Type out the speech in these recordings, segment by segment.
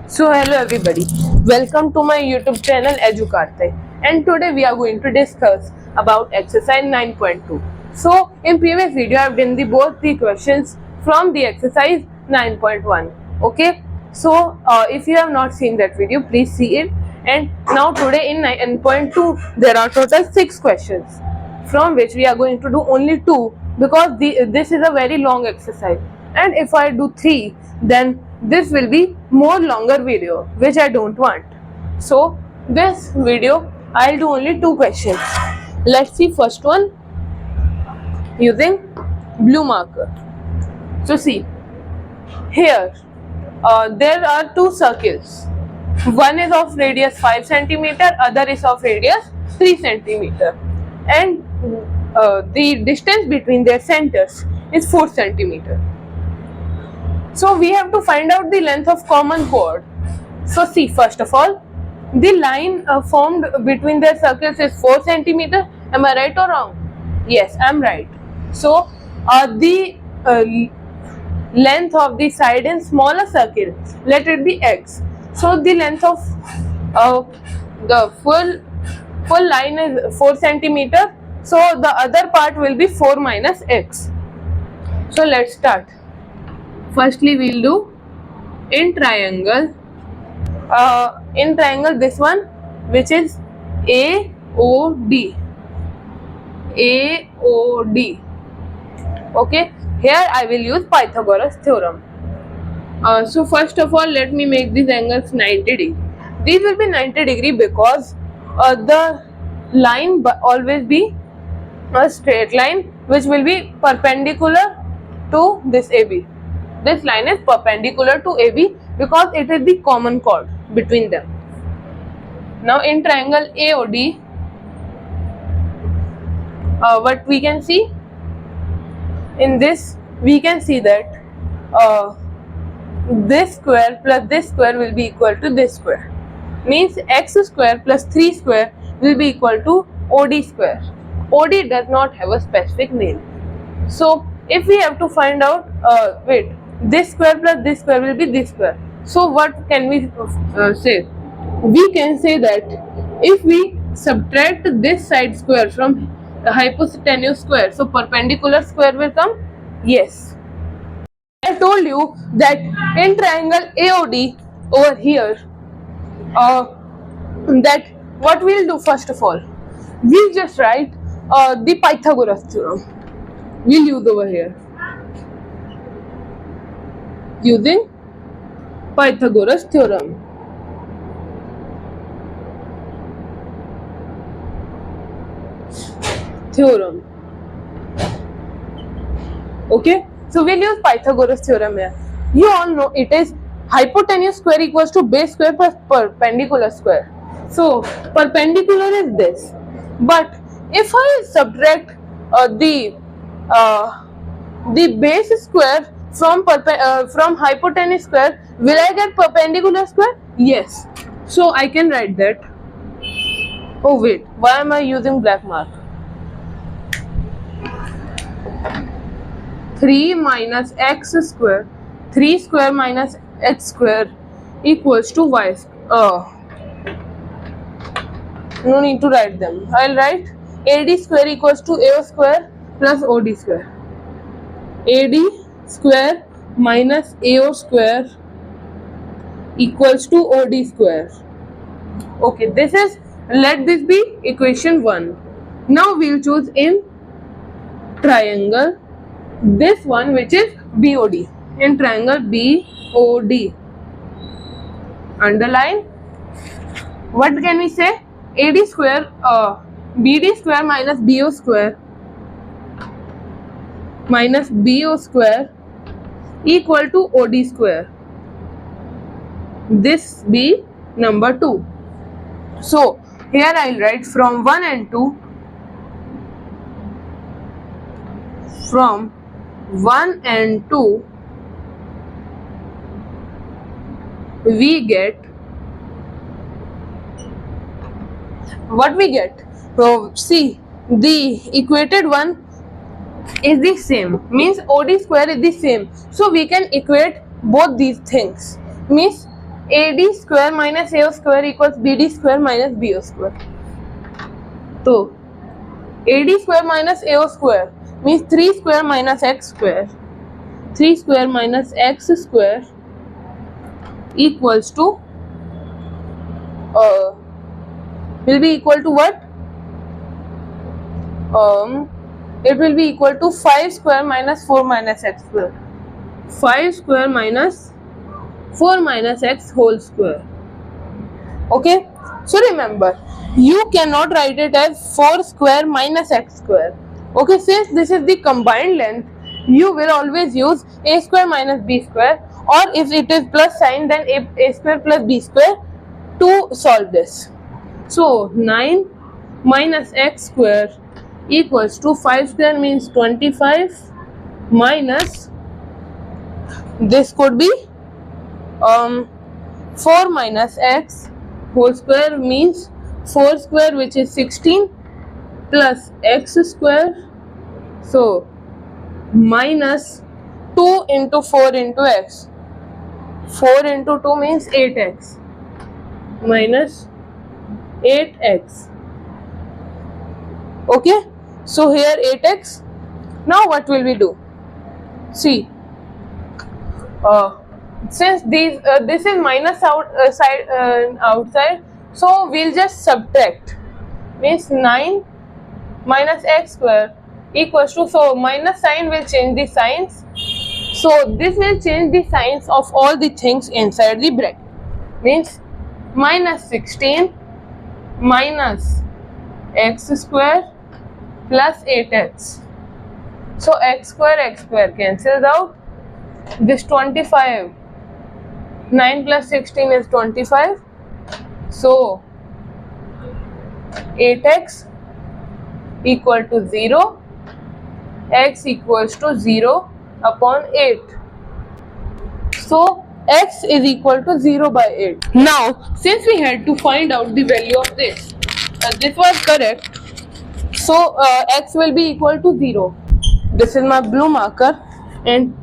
So hello everybody, welcome to my YouTube channel Educarte, and today we are going to discuss about exercise 9.2. So in previous video I have done both the questions from the exercise 9.1. Okay, so if you have not seen that video, please see it. And now today in 9.2 there are total 6 questions, from which we are going to do only 2 because this is a very long exercise, and if I do 3 then this will be more longer video which I don't want. So this video I'll do only 2 questions. Let's see first one using blue marker. So see here, there are 2 circles. One is of radius 5 centimeter, other is of radius 3 centimeter, and the distance between their centers is 4 centimeter. So we have to find out the length of common chord. So see, first of all, the line formed between their circles is 4 centimeter. Am I right or wrong? Yes, I am right. So the length of the side in smaller circle, let it be x. So the length of the full line is 4 centimeter. So the other part will be 4 minus x. So let's start. Firstly, we'll do in triangle. In triangle, this one, which is AOD. AOD. Okay. Here I will use Pythagoras theorem. So first of all, let me make these angles 90 degree. These will be 90 degree because the line always be a straight line which will be perpendicular to this AB. This line is perpendicular to AB because it is the common chord between them. Now in triangle AOD, what we can see in this, we can see that this square plus this square will be equal to this square. Means x square plus 3 square will be equal to OD square. OD does not have a specific name. So if we have to find out, this square plus this square will be this square. So what can we say? We can say that if we subtract this side square from the hypotenuse square, so perpendicular square will come? Yes. I told you that in triangle AOD over here, that what we'll do first of all, we'll just write the Pythagoras theorem. We'll use over here using Pythagoras theorem. Okay, so we'll use Pythagoras theorem here. You all know it is hypotenuse square equals to base square plus perpendicular square. So perpendicular is this, but if I subtract the base square from hypotenuse square, will I get perpendicular square? Yes. So I can write that. Oh wait, why am I using black mark? 3 minus x square, 3 square minus x square equals to y square. No need to write them. I'll write AD square equals to AO square plus OD square. AD square minus AO square equals to OD square. Okay, this is, let this be equation 1. Now we'll choose in triangle this one, which is BOD. In triangle BOD, underline, what can we say? AD square, BD square minus BO square equal to OD square. This be number 2. So here I'll write from 1 and 2. From 1 and 2 we get what we get. So see, the equated one is the same, means OD square is the same, so we can equate both these things. Means AD square minus AO square equals BD square minus BO square. तो AD square minus AO square means 3 square minus x square. 3 square minus x square equals to will be equal to what? It will be equal to 5 square minus 4 minus x square. 5 square minus 4 minus x whole square. Okay, so remember, you cannot write it as 4 square minus x square. Okay, since this is the combined length, you will always use a square minus b square, or if it is plus sign, then a square plus b square to solve this. So 9 minus x square equals to 5 square means 25 minus, this could be 4 minus x whole square means 4 square, which is 16, plus x square, so minus 2 into 4 into x. 4 into 2 means 8x minus 8x. Okay, so here 8x. Now what will we do? See, since this is minus outside, so we'll just subtract, means 9 minus x square equals to, so minus sign will change the signs, so this will change the signs of all the things inside the bracket, means minus 16 minus x square plus 8x. So x square cancels out. This 25, 9 plus 16 is 25. So 8x equal to 0. X equals to 0 upon 8. So x is equal to 0 by 8. Now, since we had to find out the value of this, this was correct. So x will be equal to 0. This is my blue marker, and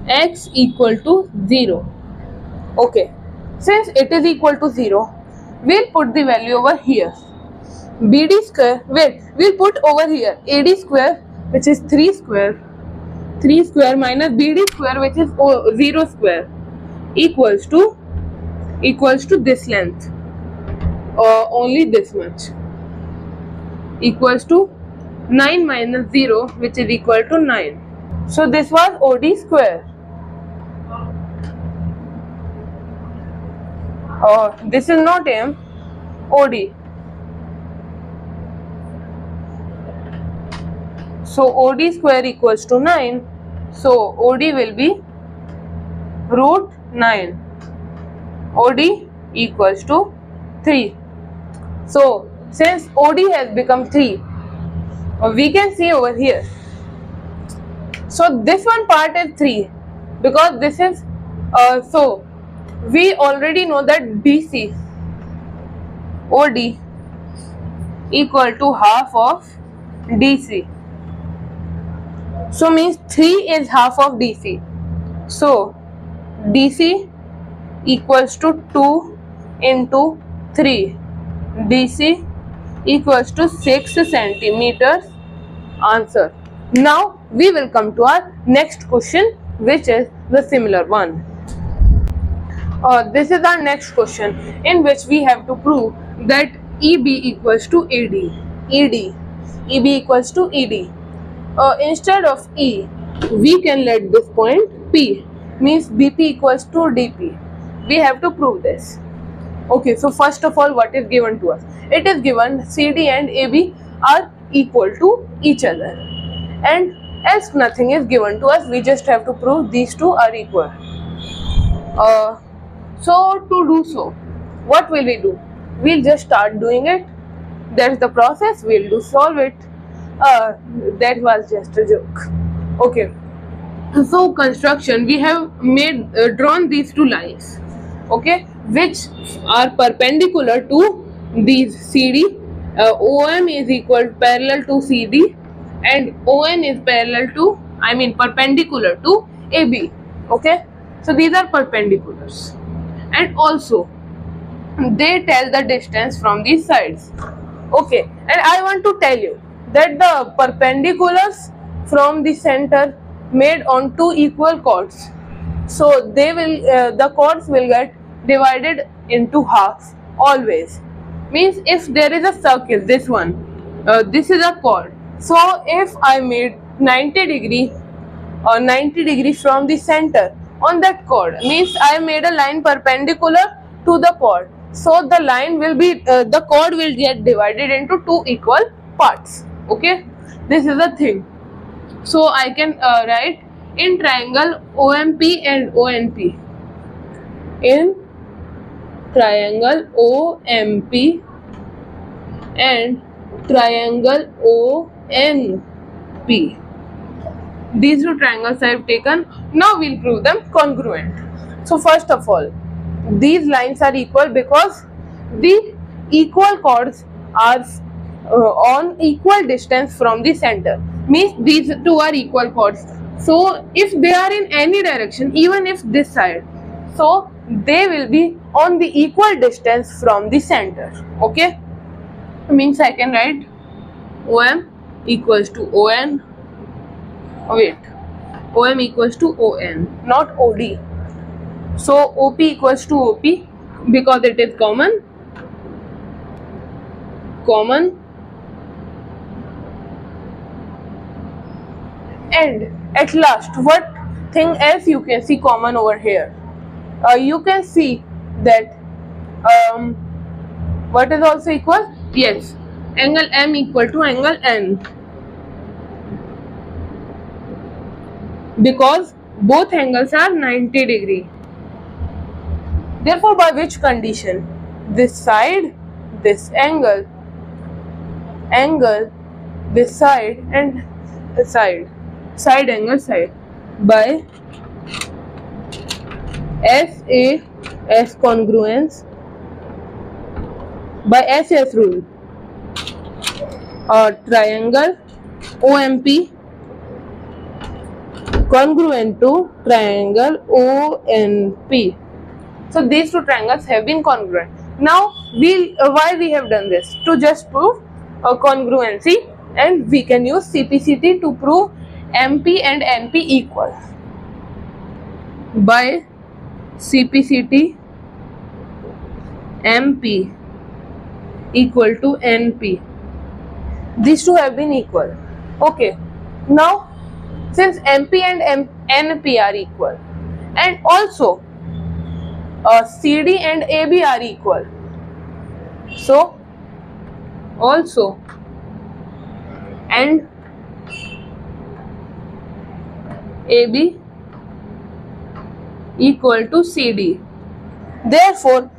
x equal to 0. Okay, since it is equal to 0, we'll put the value over here. BD square, wait, we'll put over here AD square, which is 3 square minus BD square, which is 0 square, equals to this length, only this much, equals to 9 minus 0, which is equal to 9. So this was OD square. This is not M, OD. So OD square equals to 9. So OD will be root 9. OD equals to 3. So since OD has become 3, we can see over here. So this one part is 3 because this is so we already know that BC OD equal to half of DC. So means 3 is half of DC. So DC equals to 2 into 3. DC equals to 6 centimeters. Answer. Now we will come to our next question, which is the similar one. This is our next question, in which we have to prove that EB equals to AD. EB equals to ED. Instead of E, we can let this point P, means BP equals to DP. We have to prove this. Okay, so first of all, what is given to us? It is given CD and AB are equal to each other, and else nothing is given to us. We just have to prove these two are equal. So to do so, what will we do? We'll just start doing it. That's the process. We'll solve it. That was just a joke. Okay. So construction, we have drawn these two lines, okay, which are perpendicular to these CD. OM is parallel to CD, and ON is perpendicular to AB. Okay, so these are perpendiculars. and also they tell the distance from these sides. Okay, and I want to tell you that the perpendiculars from the center made on two equal chords, so they will the chords will get divided into halves always. Means if there is a circle, this one, this is a chord, so if I made 90 degree or 90 degree from the center on that chord, means I made a line perpendicular to the chord, so the line will be the chord will get divided into two equal parts. Okay, this is the thing. So I can write in triangle OMP and ONP, in triangle OMP and triangle ONP. These two triangles I have taken. Now we'll prove them congruent. So first of all, these lines are equal because the equal chords are on equal distance from the center. Means these two are equal chords. So if they are in any direction, even if this side, so they will be on the equal distance from the center. Okay, means I can write OM equals to ON. Wait, OM equals to ON, not OD. So OP equals to OP because it is common. And at last, what thing else you can see common over here? You can see that what is also equal? Yes, angle M equal to angle N, because both angles are 90 degree. Therefore, by which condition? This side, this angle, this side and side angle side, by SAS congruence, by SAS rule, triangle OMP congruent to triangle ONP. So these two triangles have been congruent. Now why we have done this? To just prove congruency, and we can use CPCT to prove MP and NP equal. By CPCT, MP equal to NP. These two have been equal. Okay, now since MP and NP are equal, and also CD and AB are equal, so also and AB equal to CD. Therefore,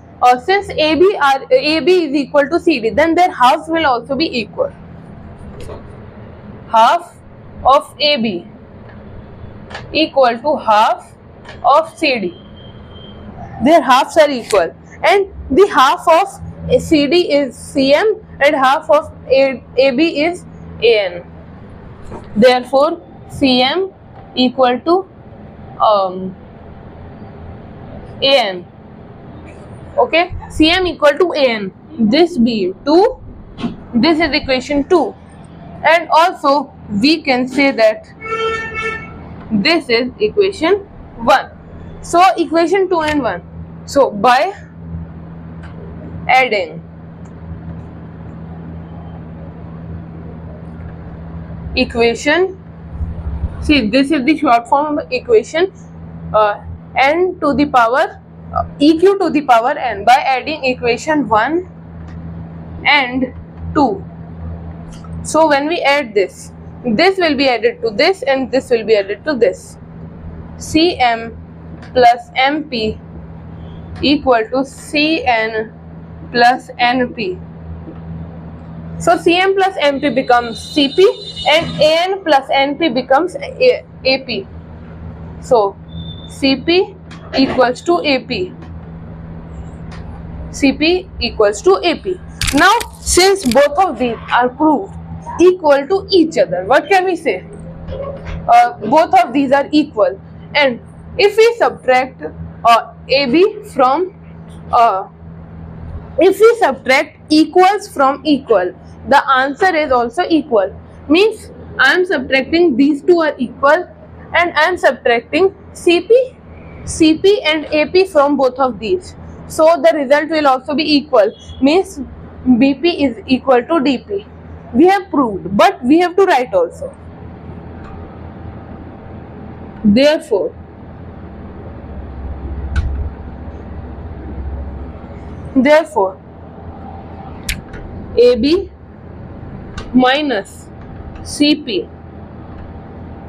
since AB is equal to CD, then their halves will also be equal. Half of AB equal to half of CD. Their halves are equal, and the half of CD is CM and half of AB is AN. Therefore, CM equal to AN. Okay, CM equal to AN. This be 2. This is equation 2, and also we can say that this is equation 1. So equation 2 and 1. So by adding equation, see this is the short form of equation, n to the power EQ to the power n, by adding equation 1 and 2. So when we add this will be added to this and this will be added to this. CM plus MP equal to CN plus NP. So CM plus MP becomes CP and AN plus NP becomes AP. So CP equals to AP. CP equals to AP. Now, since both of these are proved equal to each other, what can we say? Both of these are equal, and if we subtract AB from uh, if we subtract equals from equal, the answer is also equal. Means I am subtracting these two are equal, and I am subtracting CP and AP from both of these. So the result will also be equal. Means BP is equal to DP. We have proved, but we have to write also. Therefore, AB minus CP,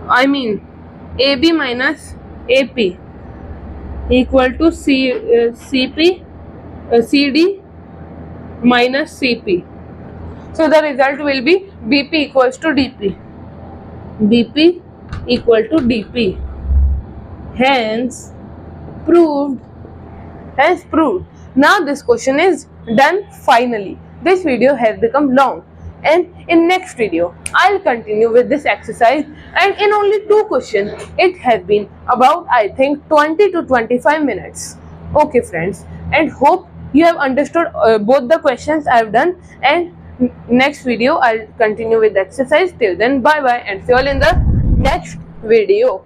I mean AB minus AP equal to CD minus CP. So the result will be BP equals to DP. BP equal to DP. Hence proved. Now this question is done finally. This video has become long, and in next video I'll continue with this exercise, and in only 2 questions it has been about I think 20 to 25 minutes. Okay friends, and hope you have understood both the questions I have done, and next video I'll continue with the exercise. Till then, bye bye, and see you all in the next video.